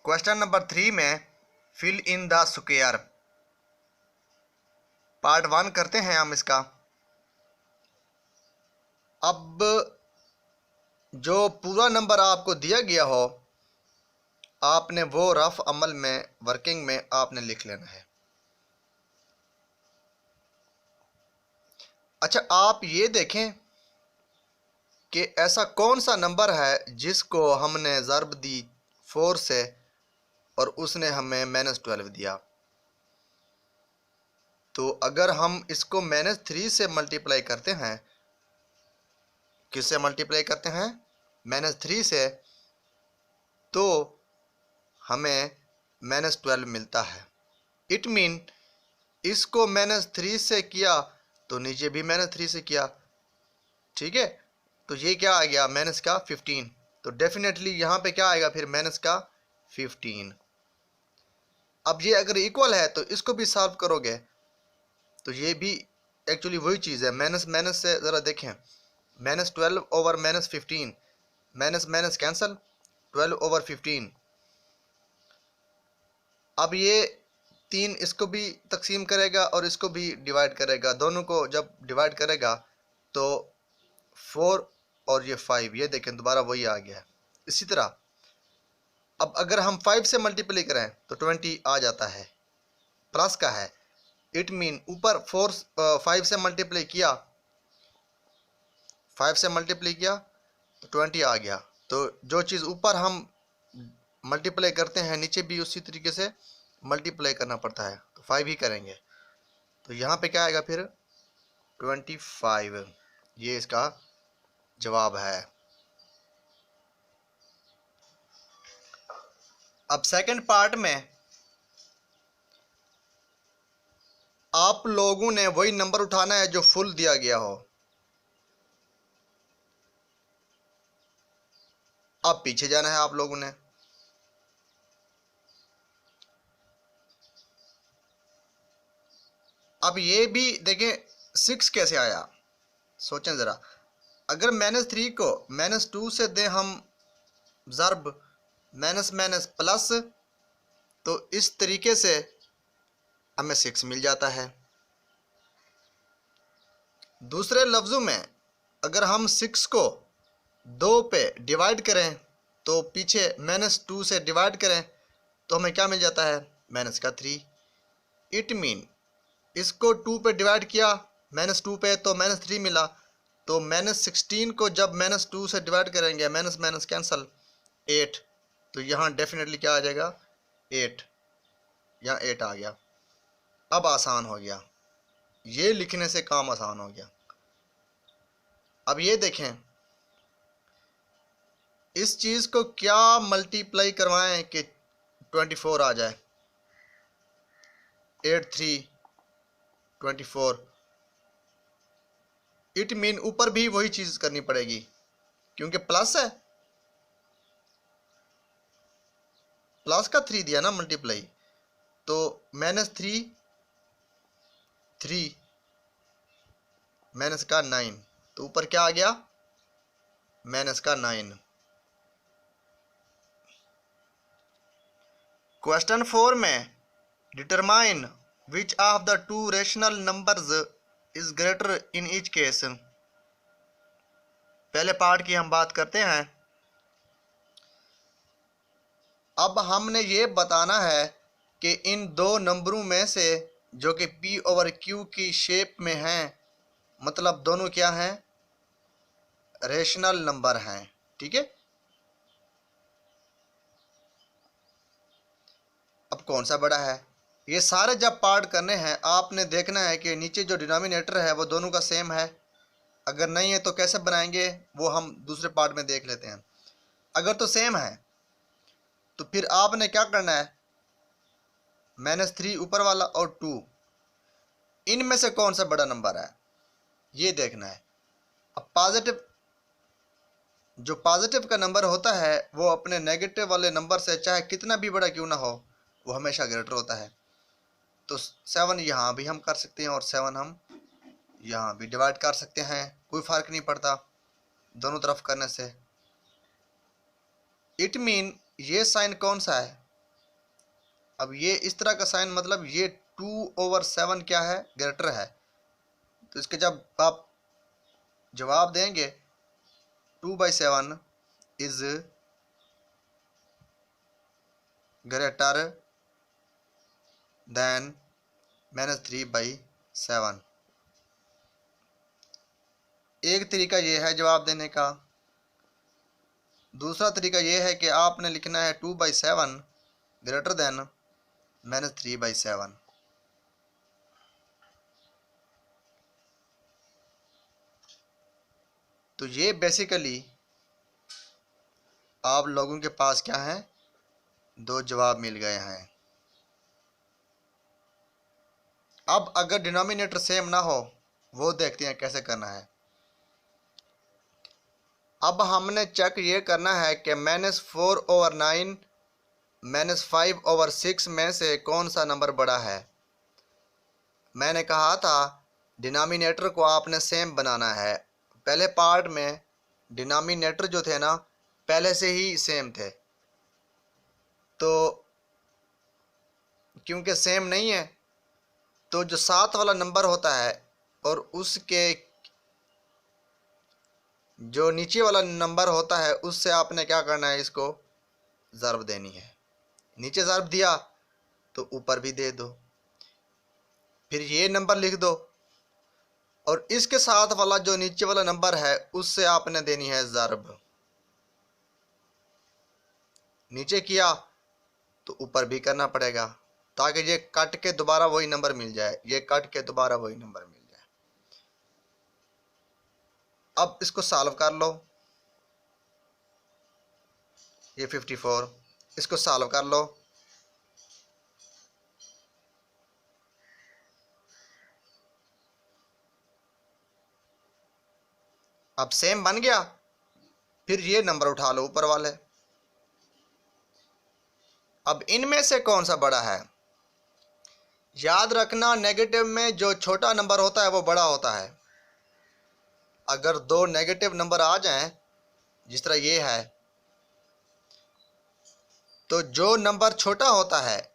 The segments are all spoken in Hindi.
क्वेश्चन नंबर 3 में fill in the square part 1 करते हैं हम इसका। अब जो पूरा नंबर आपको दिया गया हो आपने वो रफ अमल में वर्किंग में आपने लिख लेना है। अच्छा, आप ये देखें कि ऐसा कौन सा नंबर है जिसको हमने ज़र्ब दी 4 से और उसने हमें -12 दिया। तो अगर हम इसको -3 से मल्टीप्लाई करते हैं, किससे मल्टीप्लाई करते हैं? -3 से, तो हमें -12 मिलता है। इट मीन इसको -3 से किया तो नीचे भी -3 से किया, ठीक है। तो ये क्या आ गया? माइनस का 15। तो डेफिनेटली यहाँ पे क्या आएगा फिर? माइनस का 15। अब ये अगर इक्वल है तो इसको भी सॉल्व करोगे तो ये भी एक्चुअली वही चीज़ है। माइनस माइनस से ज़रा देखें, -12 over -15, minus minus cancel, 12 over 15। अब ये 3 इसको भी तकसीम करेगा और इसको भी डिवाइड करेगा। दोनों को जब डिवाइड करेगा तो 4 और ये 5, ये देखें दोबारा वही आ गया है। इसी तरह अब अगर हम 5 से मल्टीप्लाई करें तो 20 आ जाता है, प्लस का है। इट मीन ऊपर 5 से मल्टीप्लाई किया, 5 से मल्टीप्लाई किया तो 20 आ गया। तो जो चीज़ ऊपर हम मल्टीप्लाई करते हैं नीचे भी उसी तरीके से मल्टीप्लाई करना पड़ता है, तो 5 ही करेंगे। तो यहाँ पे क्या आएगा फिर? 25। ये इसका जवाब है। अब सेकंड पार्ट में आप लोगों ने वही नंबर उठाना है जो फुल दिया गया हो। अब पीछे जाना है आप लोगों ने। अब ये भी देखें 6 कैसे आया, सोचें ज़रा। अगर -3 को -2 से दें हम ज़र्ब माइनस माइनस प्लस, तो इस तरीके से हमें 6 मिल जाता है। दूसरे लफ्ज़ों में अगर हम 6 को 2 पे डिवाइड करें तो पीछे -2 से डिवाइड करें तो हमें क्या मिल जाता है? -3। इट मीन इसको 2 पे डिवाइड किया -2 पे तो -3 मिला। तो -16 को जब -2 से डिवाइड करेंगे, माइनस माइनस कैंसल, 8। तो यहाँ डेफिनेटली क्या आ जाएगा? 8। यहाँ 8 आ गया। अब आसान हो गया, ये लिखने से काम आसान हो गया। अब ये देखें इस चीज़ को क्या मल्टीप्लाई करवाएं कि 24 आ जाए। 8 3 24। इट मीन ऊपर भी वही चीज़ करनी पड़ेगी क्योंकि प्लस है, प्लस का 3 दिया ना मल्टीप्लाई। तो -3 3 माइनस का 9, तो ऊपर क्या आ गया? माइनस का 9। क्वेश्चन 4 में determine which of the two rational numbers is greater in each case. पहले पार्ट की हम बात करते हैं। अब हमने ये बताना है कि इन दो नंबरों में से जो कि P ओवर Q की शेप में हैं, मतलब दोनों क्या हैं? रेशनल नंबर हैं, ठीक है। अब कौन सा बड़ा है? ये सारे जब पार्ट करने हैं आपने देखना है कि नीचे जो डिनोमिनेटर है वो दोनों का सेम है। अगर नहीं है तो कैसे बनाएंगे वो हम दूसरे पार्ट में देख लेते हैं। अगर तो सेम है तो फिर आपने क्या करना है? -3 ऊपर वाला और 2, इनमें से कौन सा बड़ा नंबर है ये देखना है। अब जो पॉजिटिव का नंबर होता है वो अपने नेगेटिव वाले नंबर से चाहे कितना भी बड़ा क्यों ना हो वो हमेशा ग्रेटर होता है। तो 7 यहाँ भी हम कर सकते हैं और 7 हम यहाँ भी डिवाइड कर सकते हैं, कोई फ़र्क नहीं पड़ता दोनों तरफ करने से। इट मीन ये साइन कौन सा है? अब ये इस तरह का साइन, मतलब ये 2/7 क्या है, ग्रेटर है। तो इसके जब आप जवाब देंगे 2/7 इज ग्रेटर देन -3/7। एक तरीका ये है जवाब देने का। दूसरा तरीका ये है कि आपने लिखना है 2/7 ग्रेटर देन -3/7। तो ये बेसिकली आप लोगों के पास क्या है, दो जवाब मिल गए हैं। अब अगर डिनोमिनेटर सेम ना हो, वो देखते हैं कैसे करना है। अब हमने चेक ये करना है कि -4/9 -5/6 में से कौन सा नंबर बड़ा है। मैंने कहा था डिनोमिनेटर को आपने सेम बनाना है। पहले पार्ट में डिनोमिनेटर जो थे ना, पहले से ही सेम थे, तो क्योंकि सेम नहीं है तो जो 7 वाला नंबर होता है और उसके जो नीचे वाला नंबर होता है उससे आपने क्या करना है, इसको ज़र्ब देनी है। नीचे ज़र्ब दिया तो ऊपर भी दे दो, फिर ये नंबर लिख दो और इसके साथ वाला जो नीचे वाला नंबर है उससे आपने देनी है ज़र्ब। नीचे किया तो ऊपर भी करना पड़ेगा, ताकि ये कट के दोबारा वही नंबर मिल जाए, ये कट के दोबारा वही नंबर मिल जाए। अब इसको सॉल्व कर लो, ये 54, इसको सॉल्व कर लो। अब सेम बन गया, फिर ये नंबर उठा लो ऊपर वाले। अब इनमें से कौन सा बड़ा है। याद रखना, नेगेटिव में जो छोटा नंबर होता है वो बड़ा होता है। अगर दो नेगेटिव नंबर आ जाएं, जिस तरह ये है, तो जो नंबर छोटा होता है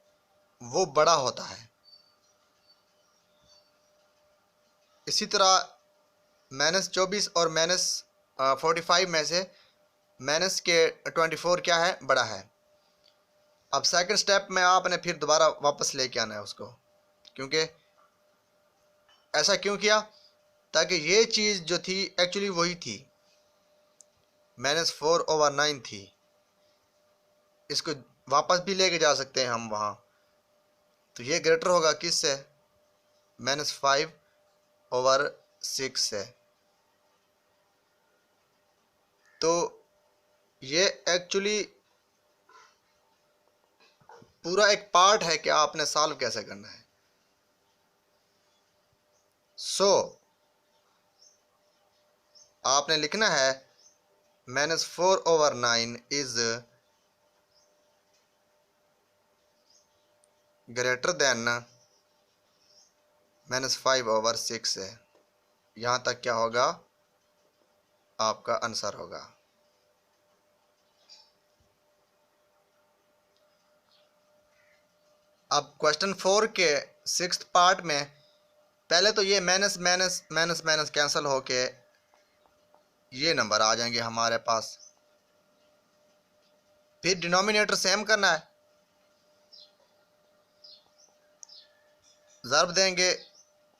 वो बड़ा होता है। इसी तरह -24 और -45 में से माइनस के 24 क्या है, बड़ा है। अब सेकंड स्टेप में आपने फिर दोबारा वापस लेके आना है उसको, क्योंकि ऐसा क्यों किया, ताकि ये चीज़ जो थी एक्चुअली वही थी, -4/9 थी। इसको वापस भी लेके जा सकते हैं हम वहाँ। तो ये ग्रेटर होगा किससे, -5/6 से। तो ये एक्चुअली पूरा एक पार्ट है कि आपने सॉल्व कैसे करना है। सो आपने लिखना है -4/9 इज ग्रेटर देन -5/6 है। यहाँ तक क्या होगा, आपका आंसर होगा। अब क्वेश्चन 4 के 6th पार्ट में पहले तो ये minus minus minus minus cancel होके ये नंबर आ जाएंगे हमारे पास। फिर डिनोमिनेटर सेम करना है, ज़र्ब देंगे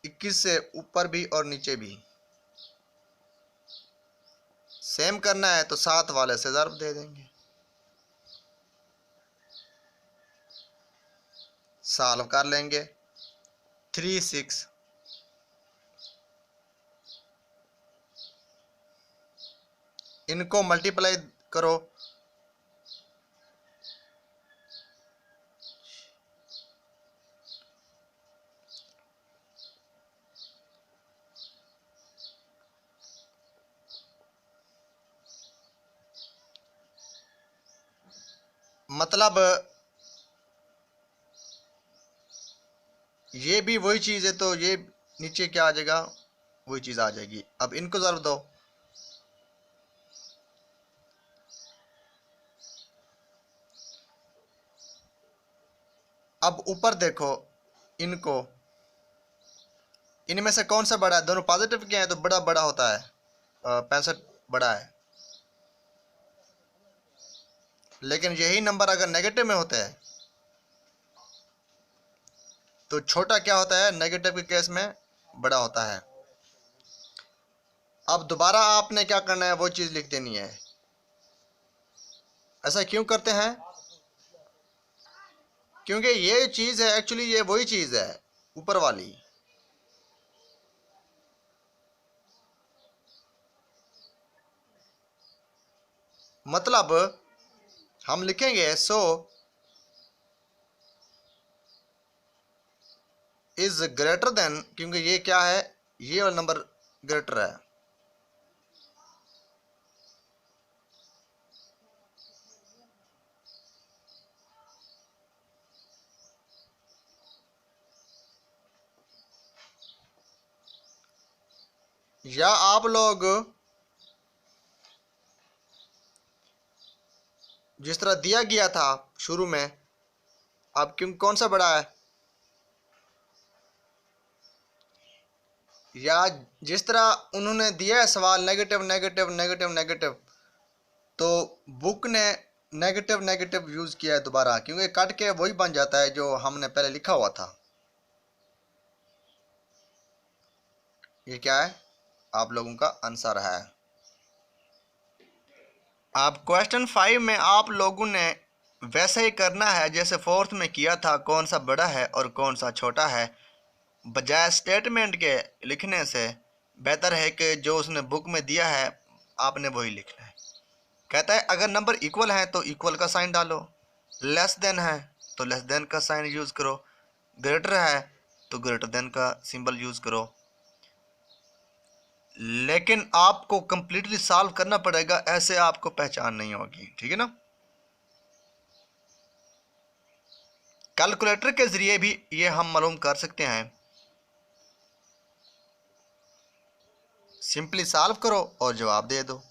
21 से ऊपर भी और नीचे भी। सेम करना है तो 7 वाले से ज़र्ब दे देंगे। सॉल्व कर लेंगे 3 6, इनको मल्टीप्लाई करो, मतलब ये भी वही चीज़ है तो ये नीचे क्या आ जाएगा, वही चीज़ आ जाएगी। अब इनको ज़र्ब दो, अब ऊपर देखो, इनको, इनमें से कौन सा बड़ा है? दोनों पॉजिटिव के हैं तो बड़ा बड़ा होता है, 65 बड़ा है। लेकिन यही नंबर अगर नेगेटिव में होते हैं तो छोटा क्या होता है? नेगेटिव के केस में बड़ा होता है। अब दोबारा आपने क्या करना है, वो चीज़ लिख देनी है। ऐसा क्यों करते हैं? क्योंकि ये चीज़ है, एक्चुअली ये वही चीज़ है ऊपर वाली। मतलब हम लिखेंगे सो इज ग्रेटर देन, क्योंकि ये क्या है, ये वाला नंबर ग्रेटर है। या आप लोग जिस तरह दिया गया था शुरू में, अब क्यों कौन सा बड़ा है, या जिस तरह उन्होंने दिया है सवाल नेगेटिव नेगेटिव नेगेटिव नेगेटिव, तो बुक ने नेगेटिव नेगेटिव यूज़ किया है दोबारा, क्योंकि कट के वही बन जाता है जो हमने पहले लिखा हुआ था। ये क्या है? आप लोगों का आंसर है। अब क्वेश्चन 5 में आप लोगों ने वैसे ही करना है जैसे फोर्थ में किया था, कौन सा बड़ा है और कौन सा छोटा है। बजाय स्टेटमेंट के लिखने से बेहतर है कि जो उसने बुक में दिया है आपने वही लिखना है। कहता है अगर नंबर इक्वल है तो इक्वल का साइन डालो, लेस देन है तो लेस देन का साइन यूज़ करो, ग्रेटर है तो ग्रेटर देन का सिंबल यूज़ करो। लेकिन आपको कंप्लीटली सॉल्व करना पड़ेगा, ऐसे आपको पहचान नहीं होगी, ठीक है ना। कैलकुलेटर के जरिए भी ये हम मालूम कर सकते हैं। सिंपली सॉल्व करो और जवाब दे दो।